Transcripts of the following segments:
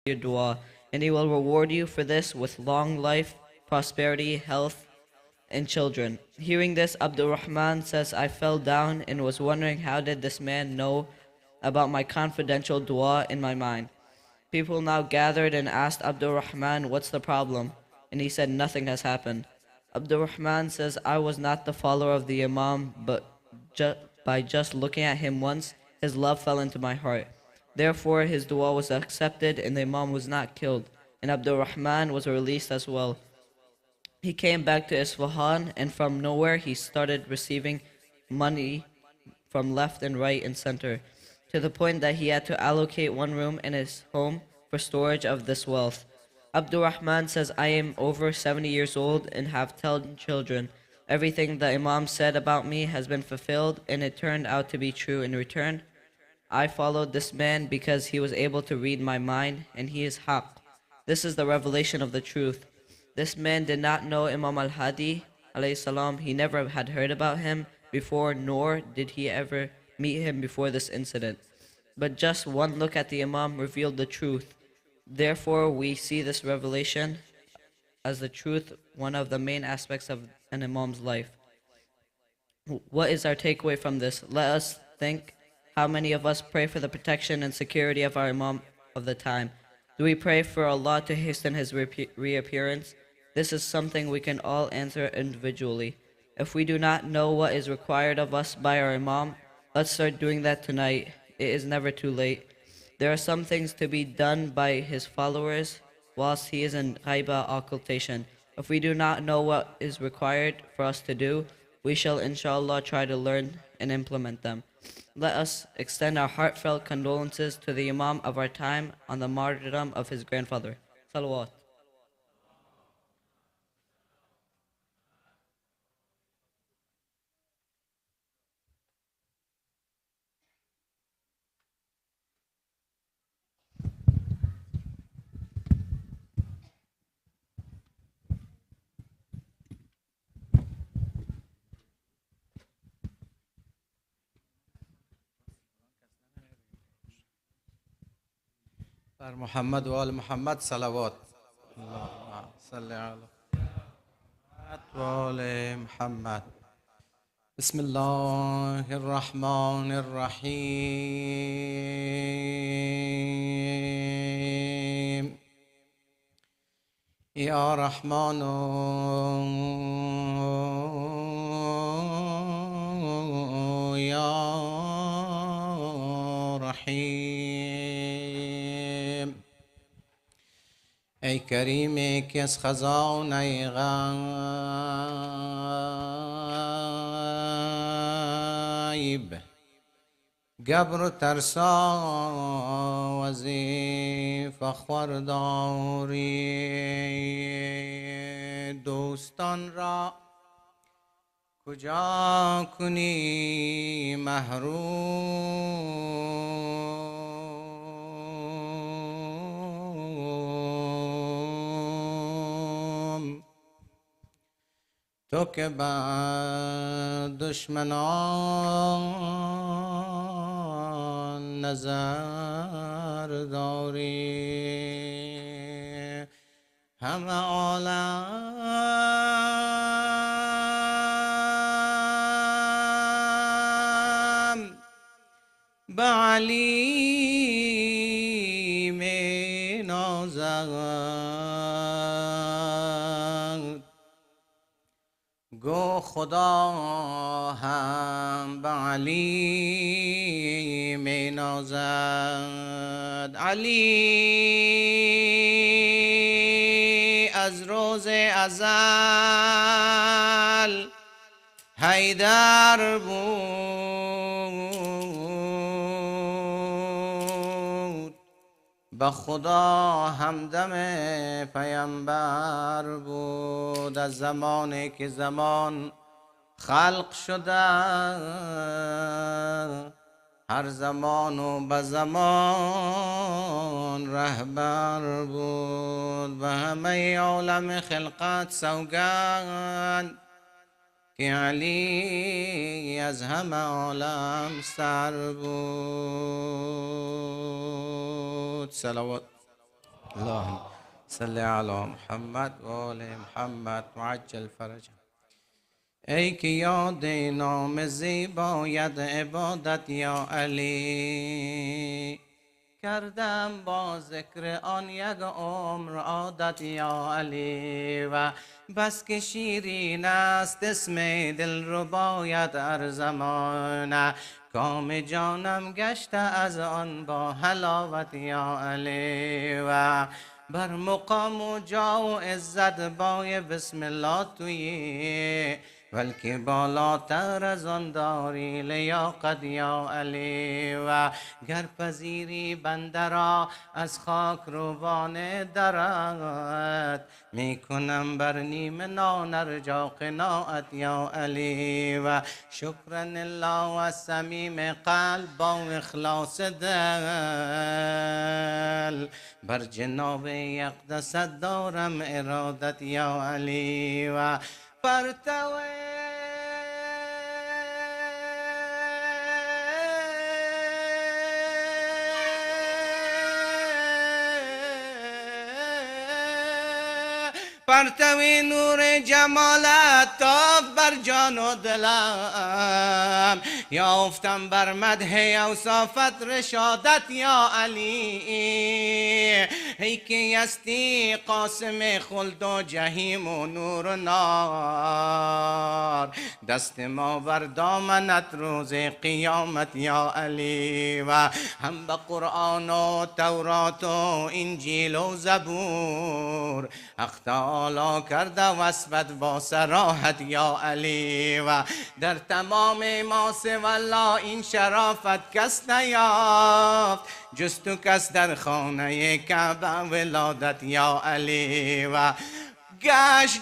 your dua, and He will reward you for this with long life, prosperity, health, and children. Hearing this, Abdul Rahman says, I fell down and was wondering how did this man know about my confidential dua in my mind. People now gathered and asked Abdul Rahman, what's the problem? And he said, nothing has happened. Abdul Rahman says, I was not the follower of the Imam, but by just looking at him once, his love fell into my heart. Therefore, his dua was accepted and the Imam was not killed, and Abdul Rahman was released as well. He came back to Isfahan, and from nowhere he started receiving money from left and right and center, to the point that he had to allocate one room in his home for storage of this wealth. Abdul Rahman says, I am over 70 years old and have 10 children. Everything the Imam said about me has been fulfilled, and it turned out to be true in return. I followed this man because he was able to read my mind, and he is haqq. This is the revelation of the truth. This man did not know Imam Al-Hadi alayhi salam. He never had heard about him before, nor did he ever meet him before this incident. But just one look at the Imam revealed the truth. Therefore, we see this revelation as the truth, one of the main aspects of an Imam's life. What is our takeaway from this? Let us think how many of us pray for the protection and security of our Imam of the time. Do we pray for Allah to hasten his reappearance? This is something we can all answer individually. If we do not know what is required of us by our Imam, let's start doing that tonight. It is never too late. There are some things to be done by his followers whilst he is in ghaiba occultation. If we do not know what is required for us to do, we shall inshallah try to learn and implement them. Let us extend our heartfelt condolences to the Imam of our time on the martyrdom of his grandfather. Salawat. بر محمد و آل محمد صلوات. اللهم صل على محمد و آل محمد. بسم الله الرحمن الرحیم. یا رحمان یا رحیم. ای کریمی که از خزانه غیب گبر و ترسا وظیفه خورداری، دوستان را کجا کنی محروم؟ تو که بر دشمنان نظر داری، همه عالم به علیم نازد، گو خدا هم به علی می نازد. علی از روز ازل حیدر بود، به خدا همدم پیامبر بود. از زمانی که زمان خلق شده، هر زمان و به زمان رهبر بود. به همه عالم خلقت سوگند که علی از همه عالم سر بود. صلوات. اللهم صل علی محمد و آل محمد وعجل فرجهم. ای که یاد نام زیباید عبادت یا علی، کردم با ذکر آن یک عمر عادت یا علی. و بس که شیرین است اسم دل رو باید هر زمان، کام جانم گشته از آن با حلاوت یا علی. و بر مقام و جا و عزت بای بسم الله تویی، بلکه بالاتر از آن داری لیاقت یا علی. و گر پذیری بنده را از خاک روان درت، میکنم بر نیم نان ارجا قناعت یا علی. و شکرا الله و صمیم قلب با اخلاص دل، بر جناب اقدست دارم ارادت یا علی. و پرتو پرتوی نور جمالت تاف بر جان و دلم، یافتم بر مدح اوصافت رشادت یا علی. ای که هستی قاسم خلد و جهیم و نور و نار، دست ما بر دامنت روز قیامت یا علی. و هم به قرآن و تورات و انجیل و زبور حق تعالی کرده وصفت با صراحت یا علی. و در تمام ما سوی الله این شرافت کس نیافت، جز تو کس در خانه کعبه ولادت یا علی. و گشت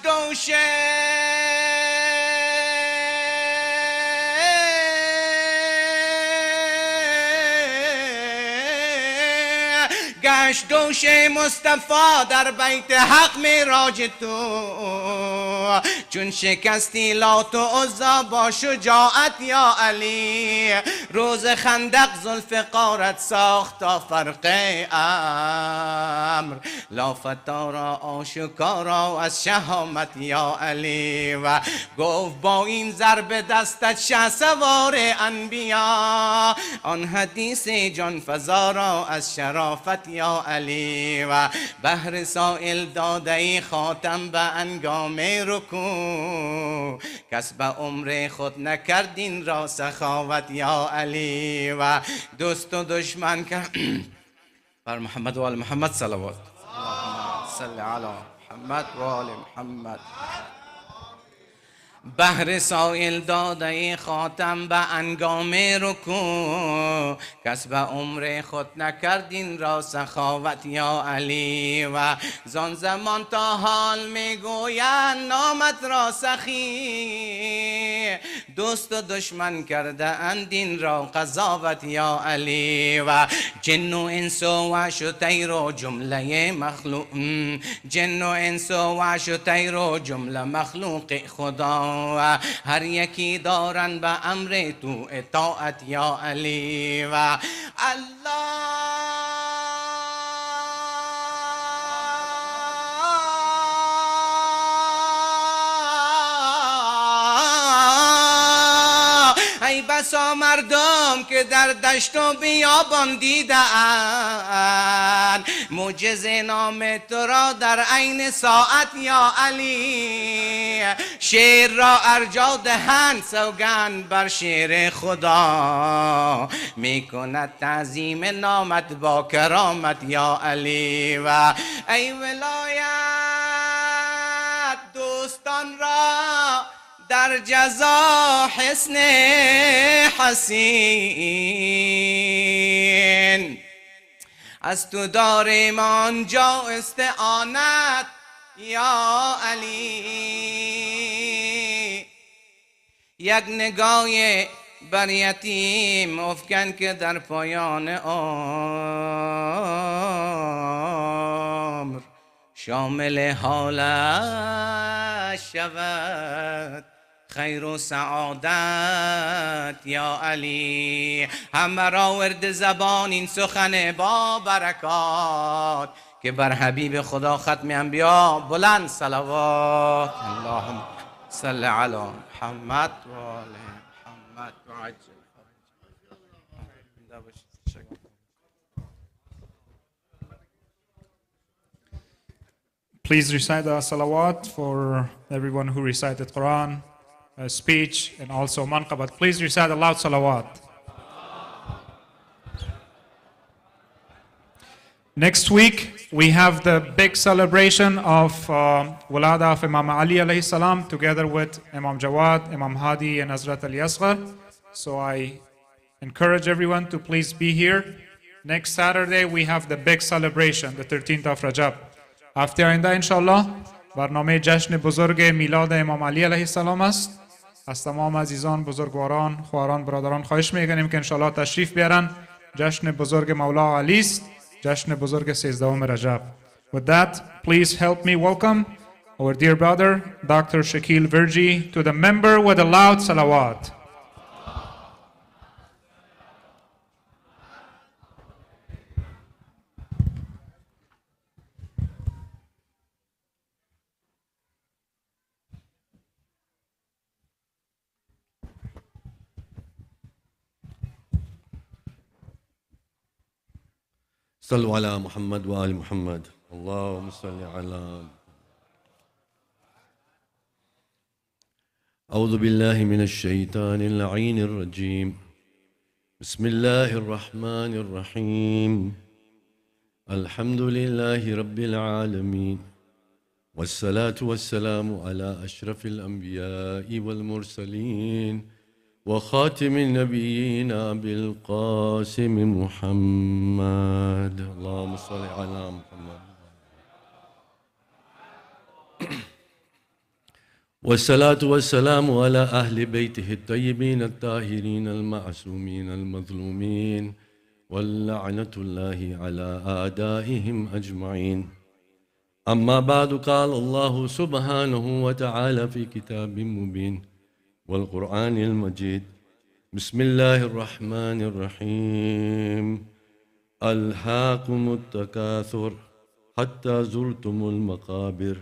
گشت دوشه مصطفی در بیت حق معراج تو، چون شکستی لات و عزا با شجاعت یا علی. روز خندق ذوالفقارت ساخت تا فرق امر، لافتا را آشکارا از شهامت یا علی. و گفت با این ضرب دستت شهسوار انبیا، آن حدیث جان فزا را از شرافت یا علی. و بهر سائل داده خاتم به انگام رکوع، کس به عمر خود نکردین را سخاوت یا علی. و دوست و دشمن کرد بر محمد و آل محمد صلوات. صل علی محمد و آل محمد. بهر سائل داده خاتم به انگام رکوع، کس به عمر خود نکردین را سخاوت یا علی. و زان زمان تا حال میگویند نامت را سخی، دوست و دشمن کرده اندین را قضاوت یا علی. و جن و انس و وحش و طیر و جمله مخلوق، جن و انس و وحش و طیر و جمله مخلوق خدا، هر یکی دارن به امر تو اطاعت یا علی. و الله ای بسا مردم که در دشت و بیابان دیدن معجزه نام تو را در عین ساعت یا علی. شیر را ارجا دهند سوگند بر شیر خدا، میکند تعظیم نامت با کرامت یا علی. و ای ولایت دوستان را در جزا حسن حسین، از تو داریم آنجا استعانت یا علی. یک نگاه بر یتیم افکن که در پایان عمر شامل حالش شود خیر و سعادت یا علی. همه را ورد زبان این سخن با برکات، که بر حبیب خدا ختم انبیا بلند صلوات. اللهم صل علی محمد و آل محمد و عجل. Please recite the salawat for everyone who recited Quran, speech, and also manqabat. Please recite a loud salawat. Next week, we have the big celebration of Walada of Imam Ali alayhi salam together with Imam Jawad, Imam Hadi, and Hazrat Ali Asghar. So I encourage everyone to please be here. Next Saturday, we have the big celebration, the 13th of Rajab. هفته آینده انشالله برنامه جشن بزرگ میلاد امام علی علیه السلام است. از تمام عزیزان، بزرگواران، خواهران، برادران خواهش میکنیم که انشالله تشریف بیارن. جشن بزرگ مولا علی است، جشن بزرگ 13 رجب. With that, please help me welcome our dear brother, Dr. Shakeel Virjee, to the member with a loud salawat. صلوا على محمد وآل محمد. اللهم صل على. أعوذ بالله من الشيطان اللعين الرجيم. بسم الله الرحمن الرحيم. الحمد لله رب العالمين، والصلاة والسلام على أشرف الأنبياء والمرسلين وخاتم النبيين بالقاسم محمد. اللهم صل على محمد. والصلاة والسلام على أهل بيته الطيبين الطاهرين المعصومين المظلومين، واللعنة الله على أعدائهم أجمعين. أما بعد، قال الله سبحانه وتعالى في كتاب مبين والقرآن المجيد: بسم الله الرحمن الرحيم. ألهاكم التكاثر حتى زرتم المقابر،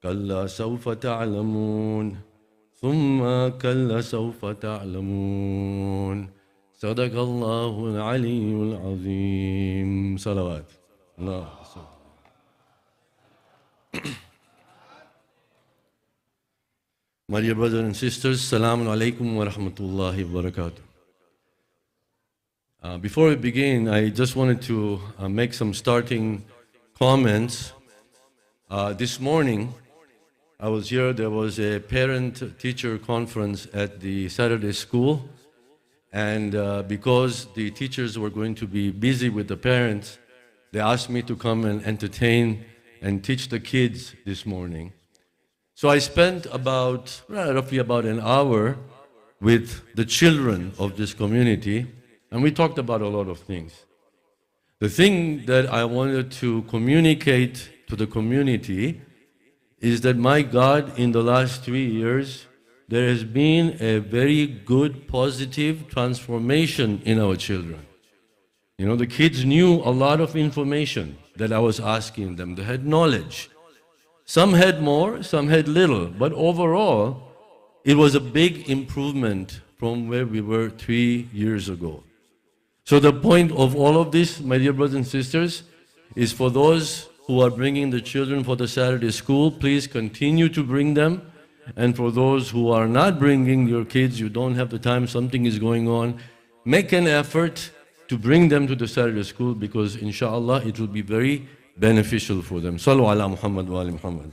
كلا سوف تعلمون ثم كلا سوف تعلمون. صدق الله العلي العظيم. صلوات الله. My dear brothers and sisters, Assalamu alaikum wa rahmatullahi wa barakatuh. Before we begin, I just wanted to make some starting comments. This morning, I was here, there was a parent-teacher conference at the Saturday school, and because the teachers were going to be busy with the parents, they asked me to come and entertain and teach the kids this morning. So I spent roughly about an hour with the children of this community, and we talked about a lot of things. The thing that I wanted to communicate to the community is that, my God, in the last 3 years, there has been a very good, positive transformation in our children. You know, the kids knew a lot of information that I was asking them. They had knowledge. Some had more, some had little, but overall, it was a big improvement from where we were 3 years ago. So the point of all of this, my dear brothers and sisters, is for those who are bringing the children for the Saturday school, please continue to bring them. And for those who are not bringing your kids, you don't have the time, something is going on, make an effort to bring them to the Saturday school, because inshallah it will be very beneficial for them. Sallu ala Muhammad wa ali Muhammad.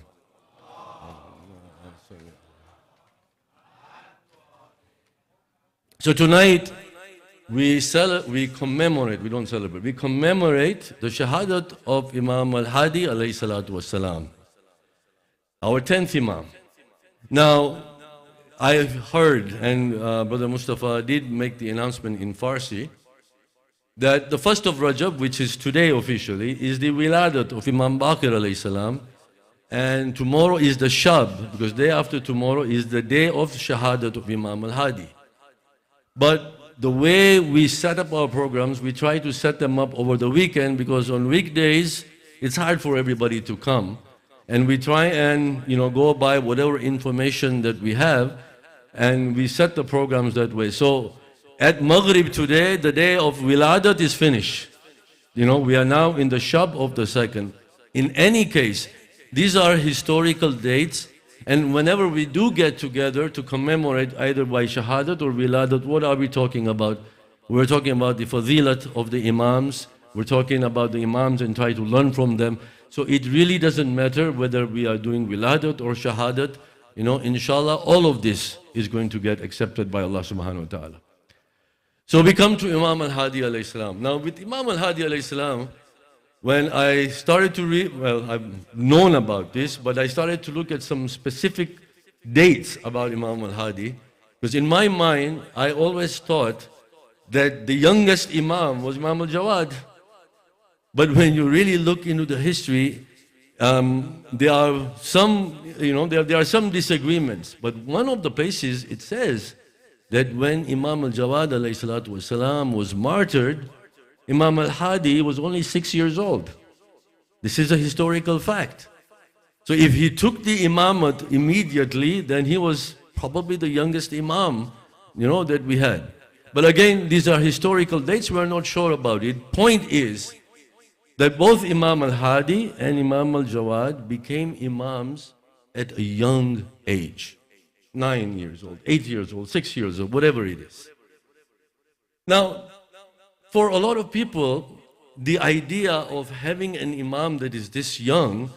So tonight we commemorate the shahadat of Imam Al-Hadi alayhi salatu wassalam, our 10th Imam. Now, I've heard, and Brother Mustafa did make the announcement in Farsi, that the 1st of Rajab, which is today officially, is the wiladat of Imam Baqir alayhi salam, and tomorrow is the Shab, because day after tomorrow is the day of shahadat of Imam Al-Hadi. But the way we set up our programs, we try to set them up over the weekend, because on weekdays it's hard for everybody to come. And we try and, go by whatever information that we have, and we set the programs that way. So at Maghrib today, the day of Wiladat is finished. We are now in the shop of the second. In any case, these are historical dates, and whenever we do get together to commemorate either by Shahadat or Wiladat, what are we talking about? We're talking about the fadilat of the Imams. We're talking about the Imams and try to learn from them. So it really doesn't matter whether we are doing Wiladat or Shahadat. Inshallah, all of this is going to get accepted by Allah subhanahu wa ta'ala. So we come to Imam Al-Hadi alayhi salam. Now with Imam Al-Hadi alayhi salam, when I started to read, well, I've known about this, but I started to look at some specific dates about Imam Al-Hadi, because in my mind, I always thought that the youngest Imam was Imam Al-Jawad. But when you really look into the history, there are some, there are some disagreements. But one of the places it says that when Imam Al-Jawad alayhi salatu wasalam was martyred, Imam Al-Hadi was only 6 years old. This is a historical fact. So if he took the imamat immediately, then he was probably the youngest Imam, that we had. But again, these are historical dates, we're not sure about it. Point is that both Imam Al-Hadi and Imam Al-Jawad became Imams at a young age. 9 years old, 8 years old, 6 years old, whatever it is. Now, for a lot of people, the idea of having an Imam that is this young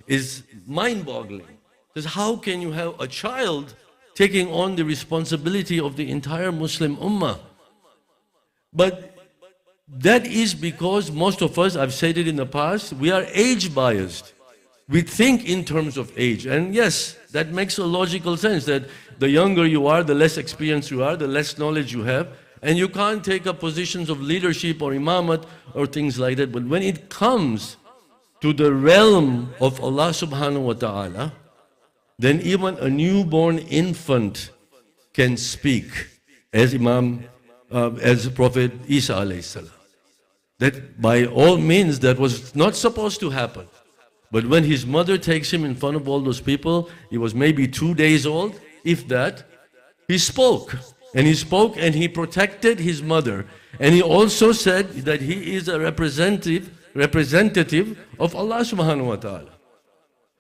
is mind-boggling. Because how can you have a child taking on the responsibility of the entire Muslim Ummah? But that is because most of us, I've said it in the past, we are age biased. We think in terms of age. And yes, that makes a logical sense that the younger you are, the less experienced you are, the less knowledge you have. And you can't take up positions of leadership or imamat or things like that. But when it comes to the realm of Allah subhanahu wa ta'ala, then even a newborn infant can speak as as Prophet Isa alayhi salam. That by all means, that was not supposed to happen. But when his mother takes him in front of all those people, he was maybe 2 days old, if that, he spoke. And he spoke and he protected his mother. And he also said that he is a representative of Allah subhanahu wa ta'ala.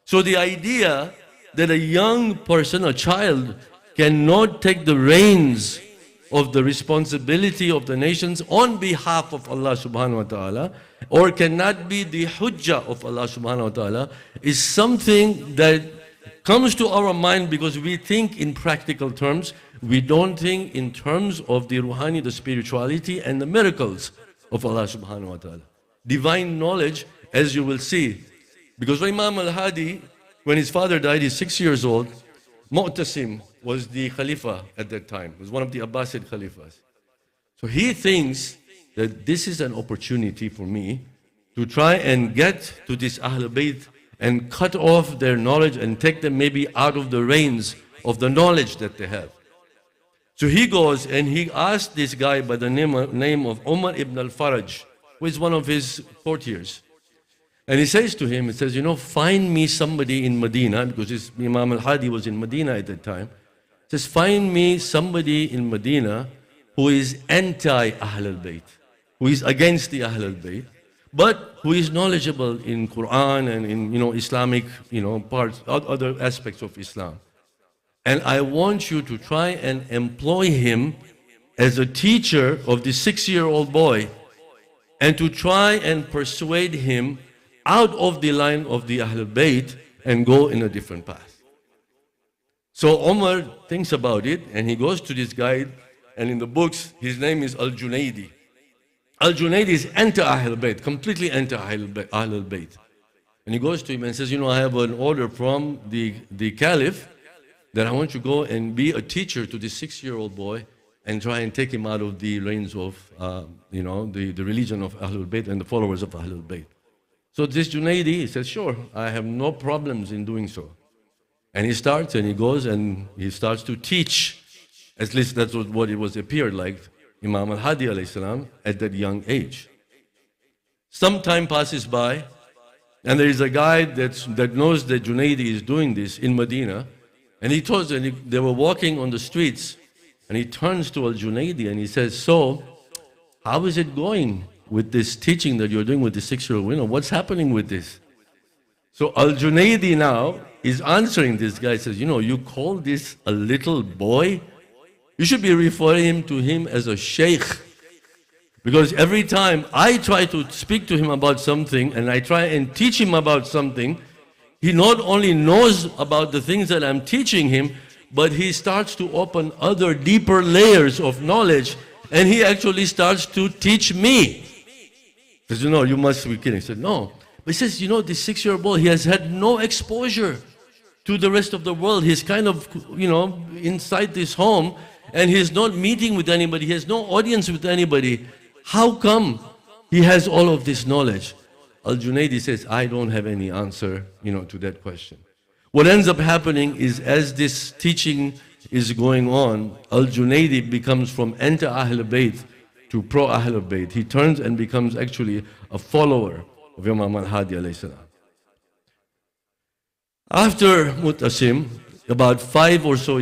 So the idea that a young person, a child, cannot take the reins of the responsibility of the nations on behalf of Allah subhanahu wa ta'ala, or cannot be the hujjah of Allah subhanahu wa ta'ala, is something that comes to our mind because we think in practical terms. We don't think in terms of the ruhani, the spirituality and the miracles of Allah subhanahu wa ta'ala. Divine knowledge, as you will see. Because Imam Al-Hadi, when his father died, he's 6 years old. Mu'tasim was the Khalifa at that time. He was one of the Abbasid Khalifas. So he thinks that this is an opportunity for me to try and get to this Ahlul Bayt and cut off their knowledge and take them maybe out of the reins of the knowledge that they have. So he goes and he asks this guy by the name of Umar ibn al-Faraj, who is one of his courtiers. And he says to him, he says, find me somebody in Medina, because Imam Al-Hadi was in Medina at that time. He says, find me somebody in Medina who is anti-Ahlul Bayt, who is against the Ahlul Bayt, but who is knowledgeable in Quran and in Islamic parts, other aspects of Islam. And I want you to try and employ him as a teacher of the 6-year-old boy, and to try and persuade him out of the line of the Ahlul Bayt and go in a different path. So Omar thinks about it and he goes to this guy, and in the books his name is Al-Junaidi. Al-Junaidi is anti-Ahlul Bayt, completely anti-Ahlul Bayt. And he goes to him and says, I have an order from the Caliph that I want you to go and be a teacher to this 6-year-old boy and try and take him out of the reins of, the religion of Ahlul Bayt and the followers of Ahlul Bayt. So this Junaidi, he says, sure, I have no problems in doing so. And he starts and he goes and he starts to teach. At least that's what it was appeared like, Imam Al-Hadi alayhi salam at that young age. Some time passes by, And there is a guy that knows that Junaidi is doing this in Medina. And he told them, they were walking on the streets. And he turns to Al-Junaidi and he says, so, how is it going with this teaching that you're doing with the 6-year-old? What's happening with this? So Al-Junaidi now is answering this guy, says, you call this a little boy? You should be referring to him as a sheikh. Because every time I try to speak to him about something and I try and teach him about something, he not only knows about the things that I'm teaching him, but he starts to open other deeper layers of knowledge, and he actually starts to teach me. He says, you must be kidding. I said, no. But he says, this 6-year-old boy, he has had no exposure to the rest of the world. He's kind of, inside this home, and he's not meeting with anybody. He has no audience with anybody. How come he has all of this knowledge? Al-Junaidi says, I don't have any answer, to that question. What ends up happening is, as this teaching is going on, Al-Junaidi becomes from anti-Ahl Bayt to pro-Ahl Bayt. He turns and becomes actually a follower of Imam Al-Hadi alayhi salam. After Mutasim, about 5 or so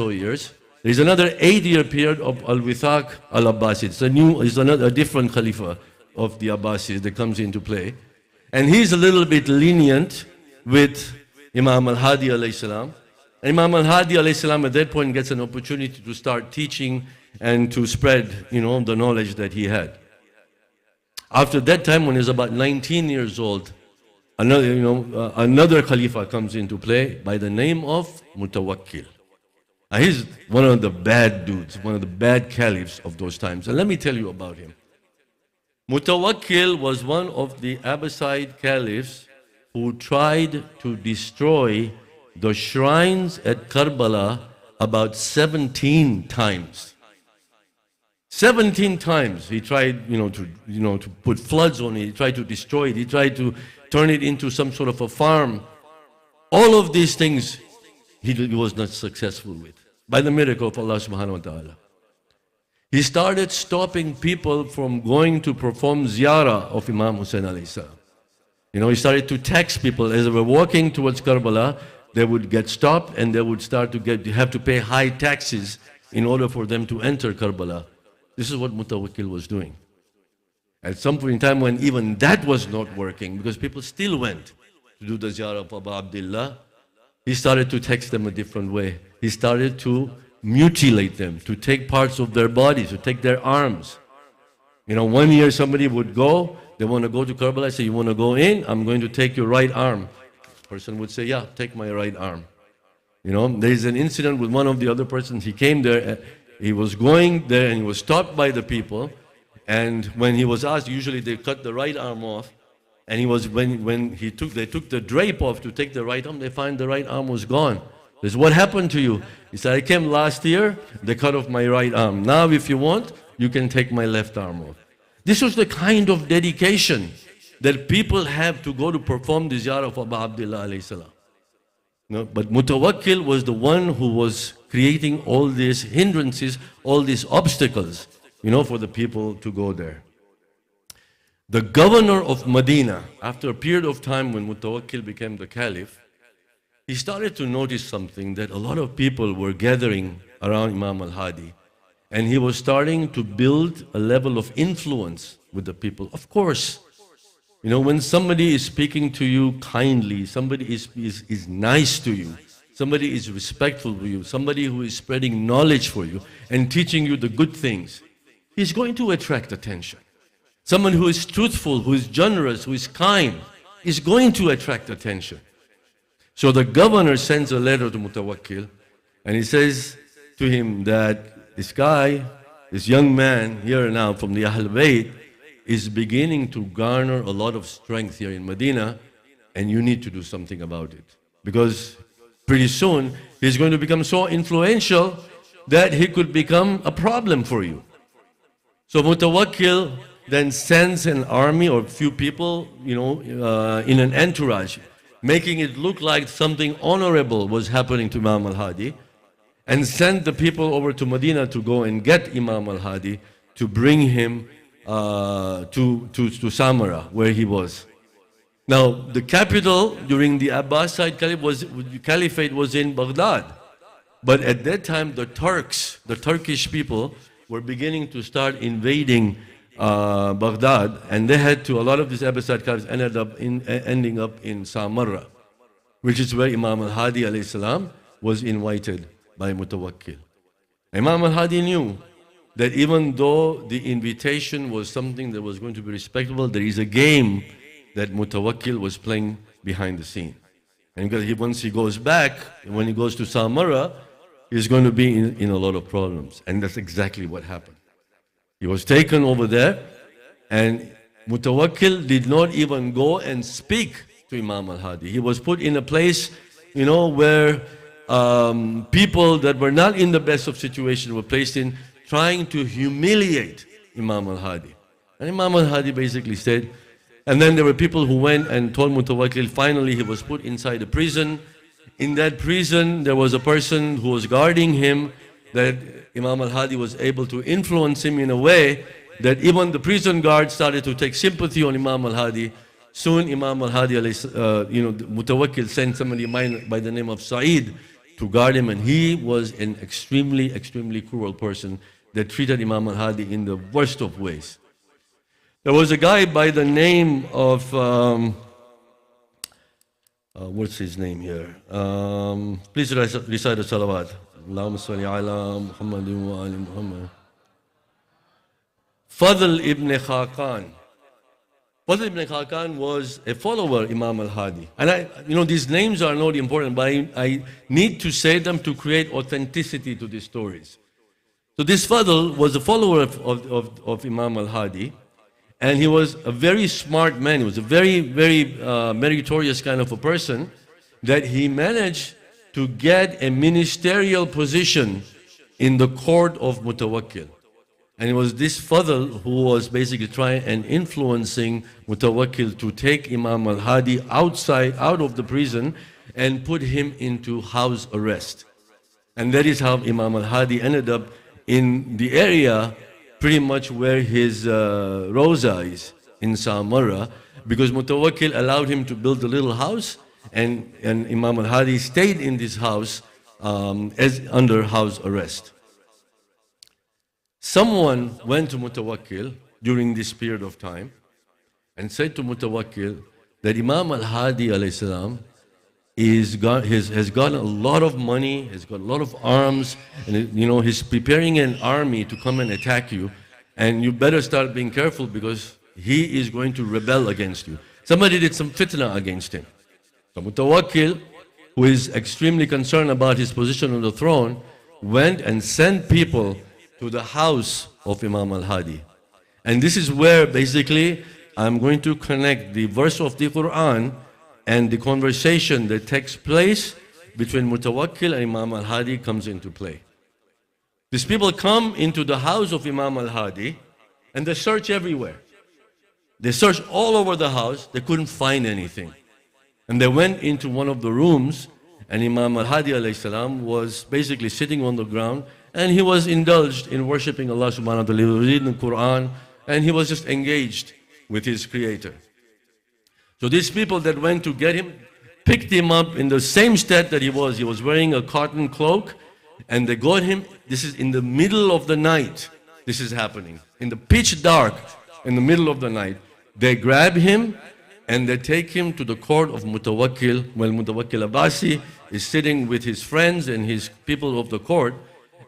years, there is another 8-year period of Al-Withaq Al-Abbasid. It's a different Khalifa of the Abbasids that comes into play. And he's a little bit lenient with Imam Al-Hadi alayhi salam. And Imam Al-Hadi alayhi salam at that point gets an opportunity to start teaching and to spread, the knowledge that he had. After that time, when he's about 19 years old, another Khalifa comes into play by the name of Mutawakkil. He's one of the bad dudes, one of the bad caliphs of those times. And let me tell you about him. Mutawakkil was one of the Abbasid caliphs who tried to destroy the shrines at Karbala about 17 times. 17 times he tried, to put floods on it. He tried to destroy it. He tried to turn it into some sort of a farm. All of these things he was not successful with, by the miracle of Allah subhanahu wa ta'ala. He started stopping people from going to perform ziyarah of Imam Hussein alayhi salam. He started to tax people. As they were walking towards Karbala, they would get stopped and they would start to have to pay high taxes in order for them to enter Karbala. This is what Mutawakkil was doing. At some point in time when even that was not working, because people still went to do the ziyarah of Abu Abdullah, he started to tax them a different way. He started to mutilate them, to take parts of their bodies, to take their arms. 1 year somebody would go, they want to go to Karbala, I say, you want to go in? I'm going to take your right arm. The person would say, yeah, take my right arm. There is an incident with one of the other persons. He came there, he was going there and he was stopped by the people. And when he was asked, usually they cut the right arm off. And they took the drape off to take the right arm, they find the right arm was gone. They said, what happened to you? He said, I came last year, they cut off my right arm. Now if you want, you can take my left arm off. This was the kind of dedication that people have to go to perform the ziyarah of Abu Abdullah alayhi salam. But Mutawakkil was the one who was creating all these hindrances, all these obstacles, for the people to go there. The governor of Medina, after a period of time when Mutawakkil became the caliph, he started to notice something, that a lot of people were gathering around Imam Al-Hadi, and he was starting to build a level of influence with the people. Of course, when somebody is speaking to you kindly, somebody is nice to you, somebody is respectful to you, somebody who is spreading knowledge for you and teaching you the good things, he's going to attract attention. Someone who is truthful, who is generous, who is kind, is going to attract attention. So the governor sends a letter to Mutawakkil, and he says to him that this guy, this young man here now from the Ahl Bayt, is beginning to garner a lot of strength here in Medina, and you need to do something about it. Because pretty soon, he's going to become so influential that he could become a problem for you. So Mutawakkil then sends an army or a few people, in an entourage, making it look like something honorable was happening to Imam Al-Hadi, and sent the people over to Medina to go and get Imam Al-Hadi to bring him to Samara, where he was. Now, the capital during the Abbasid Caliphate was in Baghdad. But at that time, the Turks, the Turkish people, were beginning to start invading Baghdad, and they had to, a lot of these Abbasid caliphs ending up in Samarra, which is where Imam Al-Hadi alayhi salam was invited by Mutawakkil. Imam Al-Hadi knew that even though the invitation was something that was going to be respectable, there is a game that Mutawakkil was playing behind the scene. And because once he goes back, when he goes to Samarra, he's going to be in a lot of problems. And that's exactly what happened. He was taken over there, and Mutawakkil did not even go and speak to Imam Al-Hadi. He was put in a place, where people that were not in the best of situations were placed in, trying to humiliate Imam Al-Hadi. And Imam Al-Hadi basically said, and then there were people who went and told Mutawakkil, finally he was put inside a prison. In that prison, there was a person who was guarding him, that Imam Al-Hadi was able to influence him in a way that even the prison guards started to take sympathy on Imam Al-Hadi. Soon Imam Al-Hadi, Mutawakkil sent somebody by the name of Sa'id to guard him, and he was an extremely, extremely cruel person that treated Imam Al-Hadi in the worst of ways. There was a guy by the name of, what's his name here? Please recite the salawat. Allahumma salli ala Muhammadin wa ali Muhammad. Fadl ibn Khaqan. Fadl ibn Khaqan was a follower of Imam Al-Hadi. And these names are not important, but I need to say them to create authenticity to these stories. So this Fadl was a follower of Imam Al-Hadi, and he was a very smart man. He was a very, very meritorious kind of a person, that he managed to get a ministerial position in the court of Mutawakkil. And it was this Fadl who was basically trying and influencing Mutawakkil to take Imam Al-Hadi out of the prison and put him into house arrest. And that is how Imam Al-Hadi ended up in the area pretty much where his Rosa is, in Samarra, because Mutawakkil allowed him to build a little house, and Imam Al-Hadi stayed in this house as under house arrest. Someone went to Mutawakkil during this period of time and said to Mutawakkil that Imam Al-Hadi alayhi salam has got a lot of money, has got a lot of arms, and he's preparing an army to come and attack you, and you better start being careful because he is going to rebel against you. Somebody did some fitna against him. So Mutawakkil, who is extremely concerned about his position on the throne, went and sent people to the house of Imam Al-Hadi. And this is where basically I'm going to connect the verse of the Quran and the conversation that takes place between Mutawakkil and Imam Al-Hadi comes into play. These people come into the house of Imam Al-Hadi and they search everywhere. They searched all over the house, they couldn't find anything. And they went into one of the rooms, and Imam Al-Hadi alayhi salam was basically sitting on the ground, and he was indulged in worshipping Allah subhanahu wa ta'ala. He was reading the Quran, and he was just engaged with his Creator. So these people that went to get him picked him up in the same state that he was. He was wearing a cotton cloak, and they got him. This is in the middle of the night. This is happening. In the pitch dark, in the middle of the night. They grab him, and they take him to the court of Mutawakkil. While Mutawakkil Abbasi is sitting with his friends and his people of the court.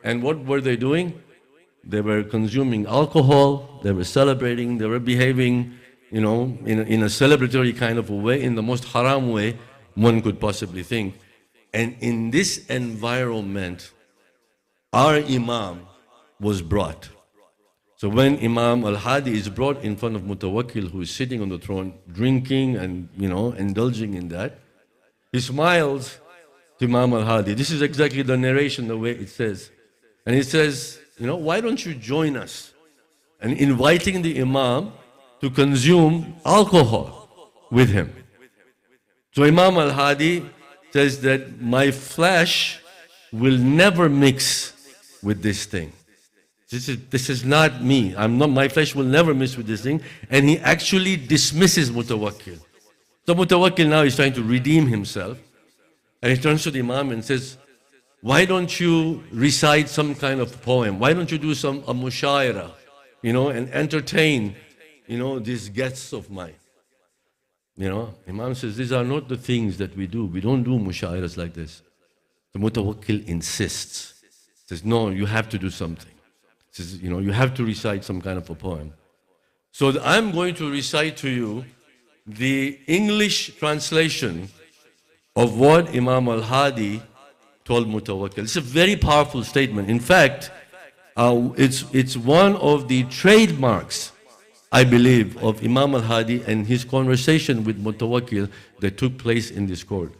And what were they doing? They were consuming alcohol, they were celebrating, they were behaving, in a celebratory kind of a way, in the most haram way one could possibly think. And in this environment, our Imam was brought. So when Imam Al-Hadi is brought in front of Mutawakkil, who is sitting on the throne, drinking and, indulging in that, he smiles to Imam Al-Hadi. This is exactly the narration, the way it says. And he says, why don't you join us? And inviting the Imam to consume alcohol with him. So Imam Al-Hadi says that my flesh will never mix with this thing. This is not me. My flesh will never mix with this thing. And he actually dismisses Mutawakkil. So Mutawakkil now is trying to redeem himself. And he turns to the Imam and says, why don't you recite some kind of poem? Why don't you do a mushaira, and entertain, these guests of mine? Imam says, these are not the things that we do. We don't do mushairas like this. The Mutawakkil insists. Says, no, you have to do something. Says, you have to recite some kind of a poem. So I'm going to recite to you the English translation of what Imam Al-Hadi told Mutawakkil. It's a very powerful statement. In fact, it's one of the trademarks, I believe, of Imam Al-Hadi and his conversation with Mutawakkil that took place in this court.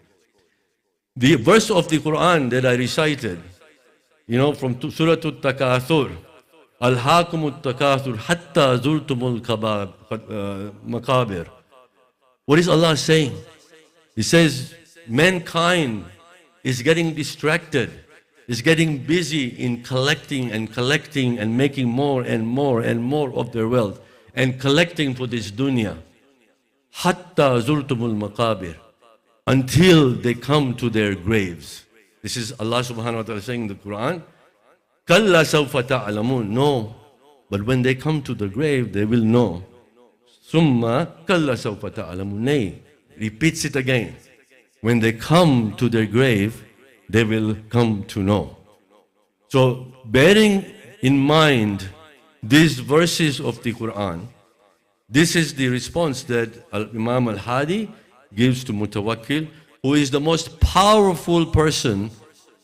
The verse of the Quran that I recited, from Surah Al-Takathur, Al-Hakum Al-Takathur, Hatta Zurtumul Makabir. What is Allah saying? He says, mankind is getting distracted, is getting busy in collecting and making more and more and more of their wealth and collecting for this dunya. Hatta zurtumul maqabir, until they come to their graves. This is Allah subhanahu wa ta'ala saying in the Quran. Kalla sawfa ta'lamun. No, but when they come to the grave, they will know. Summa kalla sawfa ta'lamun. Nay, repeats it again. When they come to their grave, they will come to know. So, bearing in mind these verses of the Quran, this is the response that Imam Al-Hadi gives to Mutawakkil, who is the most powerful person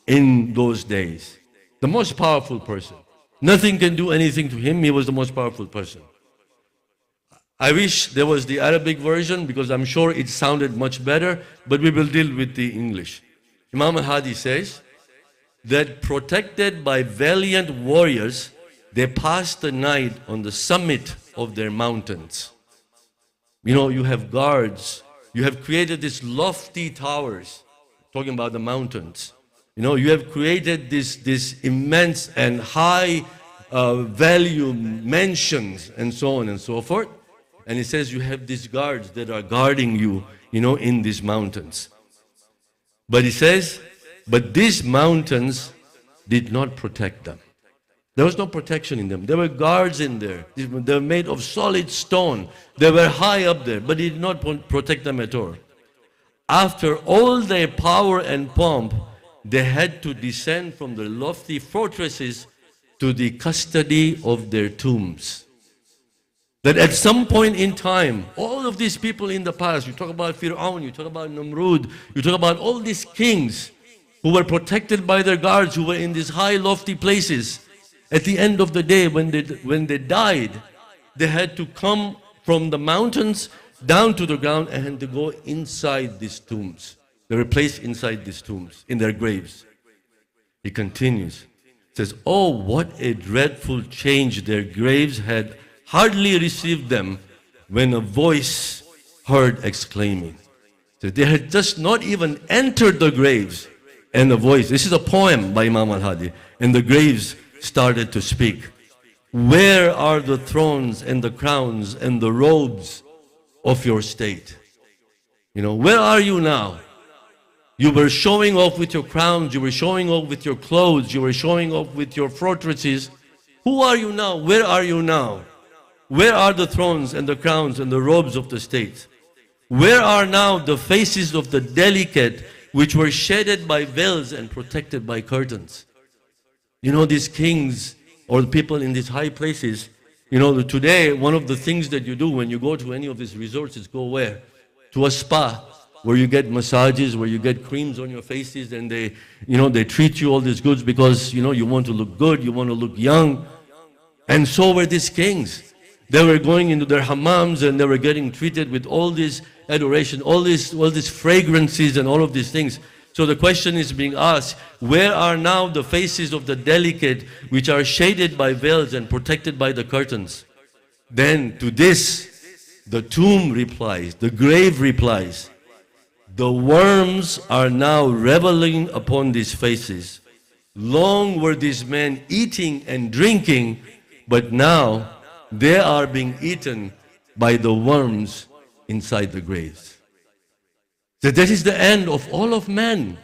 in those days. The most powerful person. Nothing can do anything to him. He was the most powerful person. I wish there was the Arabic version because I'm sure it sounded much better, but we will deal with the English. Imam Al-Hadi says that protected by valiant warriors, they passed the night on the summit of their mountains. You have guards. You have created these lofty towers, talking about the mountains. You have created this immense and high value mansions and so on and so forth. And he says you have these guards that are guarding you, in these mountains. But he says, but these mountains did not protect them. There was no protection in them. There were guards in there. They were made of solid stone. They were high up there, but it did not protect them at all. After all their power and pomp, they had to descend from the lofty fortresses to the custody of their tombs. That at some point in time, all of these people in the past, you talk about Fir'aun, you talk about Namrud, you talk about all these kings who were protected by their guards, who were in these high lofty places. At the end of the day, when they died, they had to come from the mountains down to the ground and to go inside these tombs. They were placed inside these tombs, in their graves. He continues, says, oh, what a dreadful change their graves had hardly received them when a voice heard exclaiming. So they had just not even entered the graves, and a voice, this is a poem by Imam Al-Hadi, and the graves started to speak. Where are the thrones and the crowns and the robes of your state? Where are you now? You were showing off with your crowns, you were showing off with your clothes, you were showing off with your fortresses. Who are you now? Where are you now? Where are the thrones and the crowns and the robes of the state? Where are now the faces of the delicate which were shaded by veils and protected by curtains? These kings or the people in these high places, today one of the things that you do when you go to any of these resorts is go where? To a spa where you get massages, where you get creams on your faces, and they treat you all these goods because, you want to look good, you want to look young. And so were these kings. They were going into their hammams and they were getting treated with all this adoration, all these fragrances and all of these things. So the question is being asked, where are now the faces of the delicate which are shaded by veils and protected by the curtains? Then to this, the tomb replies, the grave replies, the worms are now reveling upon these faces. Long were these men eating and drinking, but now they are being eaten by the worms inside the graves. That is the end of all of men.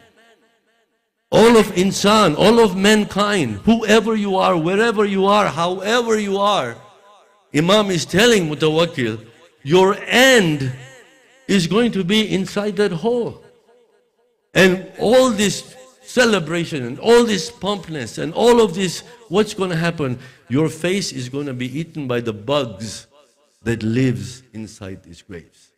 All of insan, all of mankind, whoever you are, wherever you are, however you are. Imam is telling Mutawakkil, your end is going to be inside that hole. And all this celebration and all this pumpness and all of this, what's going to happen? Your face is going to be eaten by the bugs that lives inside these graves.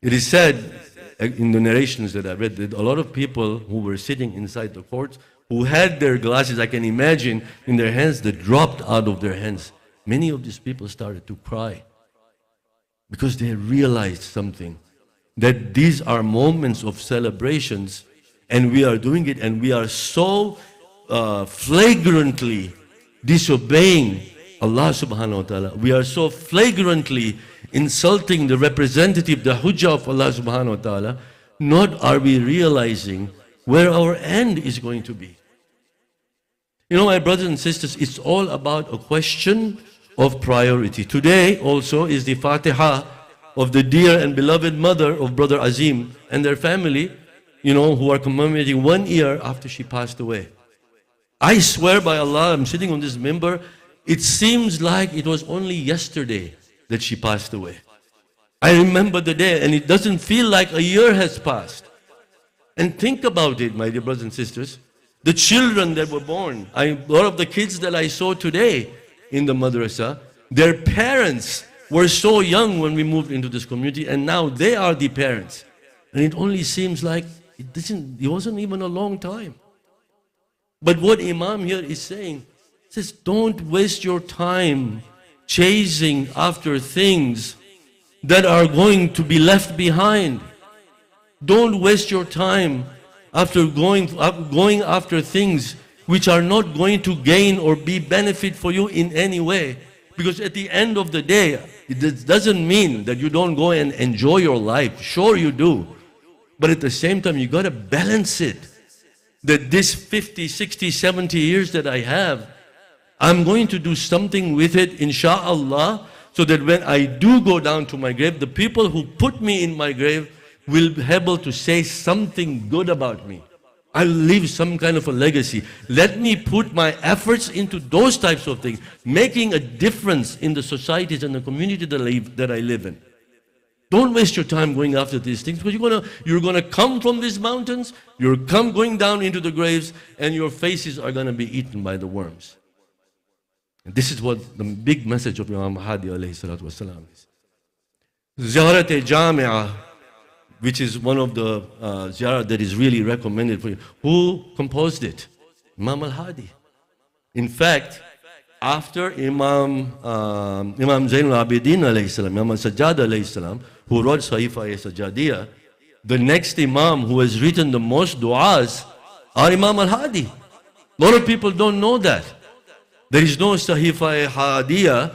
It is said in the narrations that I read that a lot of people who were sitting inside the courts, who had their glasses, I can imagine, in their hands, that dropped out of their hands. Many of these people started to cry because they realized something, that these are moments of celebrations and we are doing it and we are so flagrantly disobeying Allah subhanahu wa ta'ala. We are so flagrantly insulting the representative, the hujjah of Allah subhanahu wa ta'ala, not are we realizing where our end is going to be. You know, my brothers and sisters, it's all about a question of priority. Today also is the Fatiha of the dear and beloved mother of Brother Azim and their family, you know, who are commemorating 1 year after she passed away. I swear by Allah, I'm sitting on this member, it seems like it was only yesterday that she passed away. I remember the day and it doesn't feel like a year has passed. And think about it, my dear brothers and sisters. The children that were born, a lot of the kids that I saw today in the madrasa, their parents were so young when we moved into this community and now they are the parents. And it only seems like it wasn't even a long time. But what Imam here is saying, says don't waste your time chasing after things that are going to be left behind. Don't waste your time after going after things which are not going to gain or be benefit for you in any way. Because at the end of the day, it doesn't mean that you don't go and enjoy your life. Sure you do. But at the same time, you got to balance it. That this 50, 60, 70 years that I have, I'm going to do something with it, insha'Allah, so that when I do go down to my grave, the people who put me in my grave will be able to say something good about me. I'll leave some kind of a legacy. Let me put my efforts into those types of things, making a difference in the societies and the community that I live in. Don't waste your time going after these things, because you're gonna come from these mountains, going down into the graves, and your faces are gonna be eaten by the worms. And this is what the big message of Imam Al-Hadi alayhi salatu wasalam is. Ziyarat-e Jami'ah, which is one of the ziyarah that is really recommended for you. Who composed it? Imam Al-Hadi. In fact, after Imam Zainul Abidin alayhi salam, Imam Sajjad alayhi salam, who wrote Sahifa-e-Sajjadiyah, the next Imam who has written the most du'as are Imam Al-Hadi. A lot of people don't know that. There is no Sahifa-e-Hadiyah,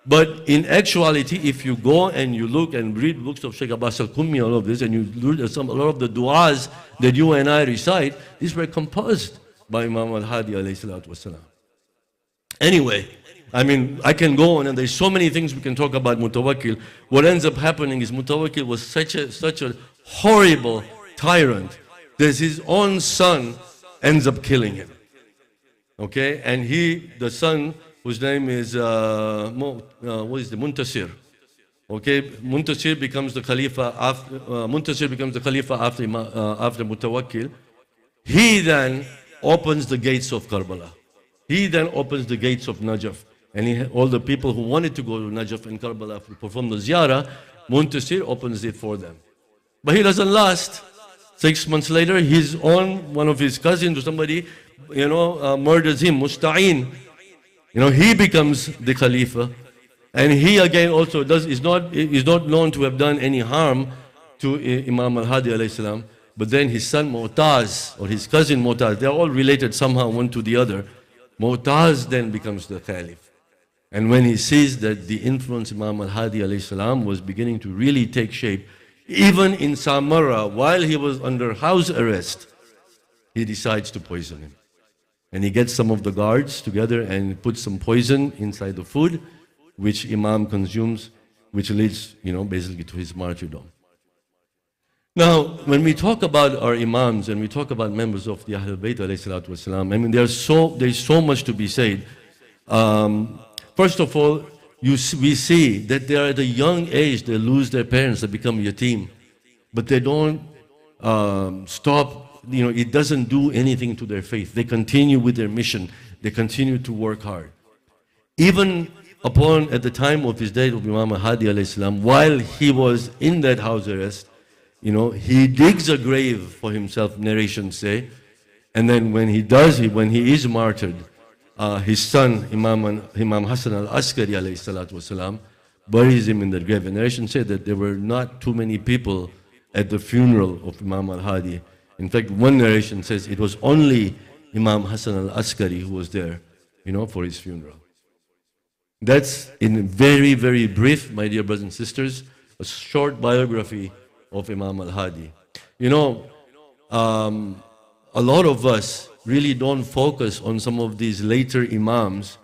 but in actuality, if you go and you look and read books of Sheikh Abbas al-Qummi, all of this, and you read a lot of the du'as that you and I recite, these were composed by Imam Al-Hadi alayhi salatu wasalam. Anyway, I mean, I can go on and there's so many things we can talk about Mutawakkil. What ends up happening is Mutawakkil was such a horrible tyrant that his own son ends up killing him. Okay, and the son, whose name is Muntasir. Okay, Muntasir becomes the Khalifa after after Mutawakkil. He then opens the gates of Karbala. He then opens the gates of Najaf. And all the people who wanted to go to Najaf and Karbala to perform the ziyarah, Muntasir opens it for them. But he doesn't last. 6 months later, one of his cousins or somebody, murders him, Musta'in. He becomes the Khalifa. And he again also is not known to have done any harm to Imam Al-Hadi alayhi salam. But then his son Mu'taz, or his cousin Mu'taz, they're all related somehow one to the other. Mu'taz then becomes the Caliph. And when he sees that the influence of Imam Al-Hadi alayhi salam was beginning to really take shape, even in Samarra, while he was under house arrest, he decides to poison him. And he gets some of the guards together and puts some poison inside the food, which Imam consumes, which leads, basically to his martyrdom. Now, when we talk about our imams and we talk about members of the Ahlul Bayt alayhi salatu wasalam, I mean, there's so much to be said. First of all, we see that they are at a young age, they lose their parents, they become yatim. But they don't stop, it doesn't do anything to their faith. They continue with their mission. They continue to work hard. Even at the time of his death of Imam Al-Hadi alayhi salam, while he was in that house arrest, he digs a grave for himself, narrations say. And then when he is martyred, his son, Imam Hassan al-Askari alayhi salatu wasalam, buries him in the grave. And narration said that there were not too many people at the funeral of Imam al-Hadi. In fact, one narration says it was only Imam Hassan al-Askari who was there, for his funeral. That's in very, very brief, my dear brothers and sisters, a short biography of Imam al-Hadi. A lot of us really don't focus on some of these later imams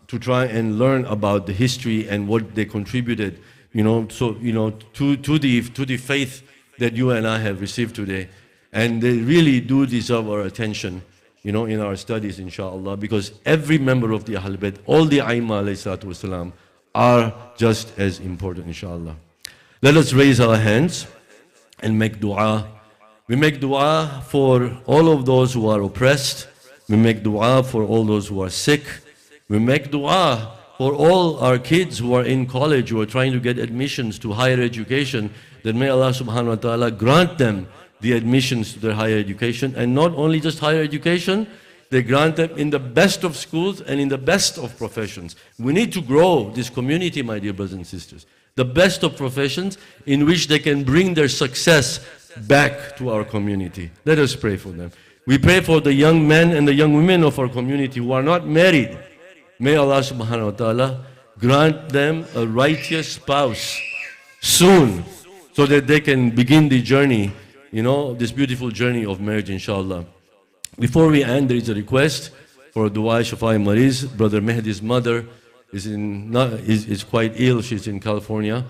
to try and learn about the history and what they contributed, to the faith that you and I have received today. And they really do deserve our attention, in our studies, inshallah, because every member of the Ahlul Bayt, all the Aimma alayhi salatu wasalam, are just as important, inshallah. Let us raise our hands and make dua. We make dua for all of those who are oppressed. We make dua for all those who are sick. We make dua for all our kids who are in college, who are trying to get admissions to higher education, that may Allah subhanahu wa ta'ala grant them the admissions to their higher education. And not only just higher education, they grant them in the best of schools and in the best of professions. We need to grow this community, my dear brothers and sisters. The best of professions in which they can bring their success back to our community. Let us pray for them. We pray for the young men and the young women of our community who are not married. May Allah subhanahu wa ta'ala grant them a righteous spouse soon, so that they can begin the journey, this beautiful journey of marriage, inshallah. Before we end, there is a request for Dua Shafai Mariz. Brother Mehdi's mother is quite ill. She's in California.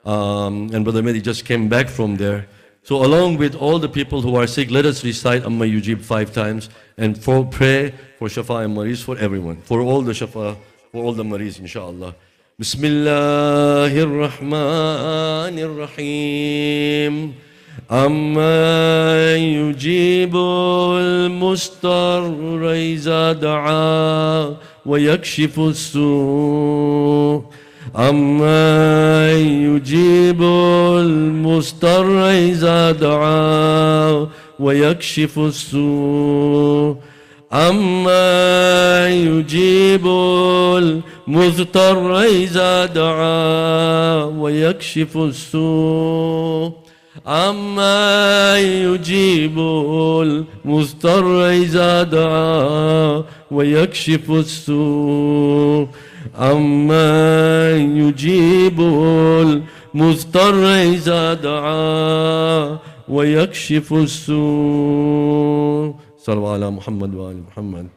And Brother Mehdi just came back from there. So along with all the people who are sick, let us recite Amma Yujib 5 times and pray for Shafa and Mariz for everyone, for all the Shafa, for all the Mariz, inshallah. Bismillahir Rahmanir Rahim. Amma yujibul mustarra iza da'a wa yakshifu as-su'. أما يجيب المضطر إذا دعا ويكشف السوء أما يجيب المضطر إذا دعا ويكشف السوء أما يجيب المضطر إذا دعا ويكشف السوء أما يجيب المضطر إذا دعا ويكشف السوء صلوا على محمد وآل محمد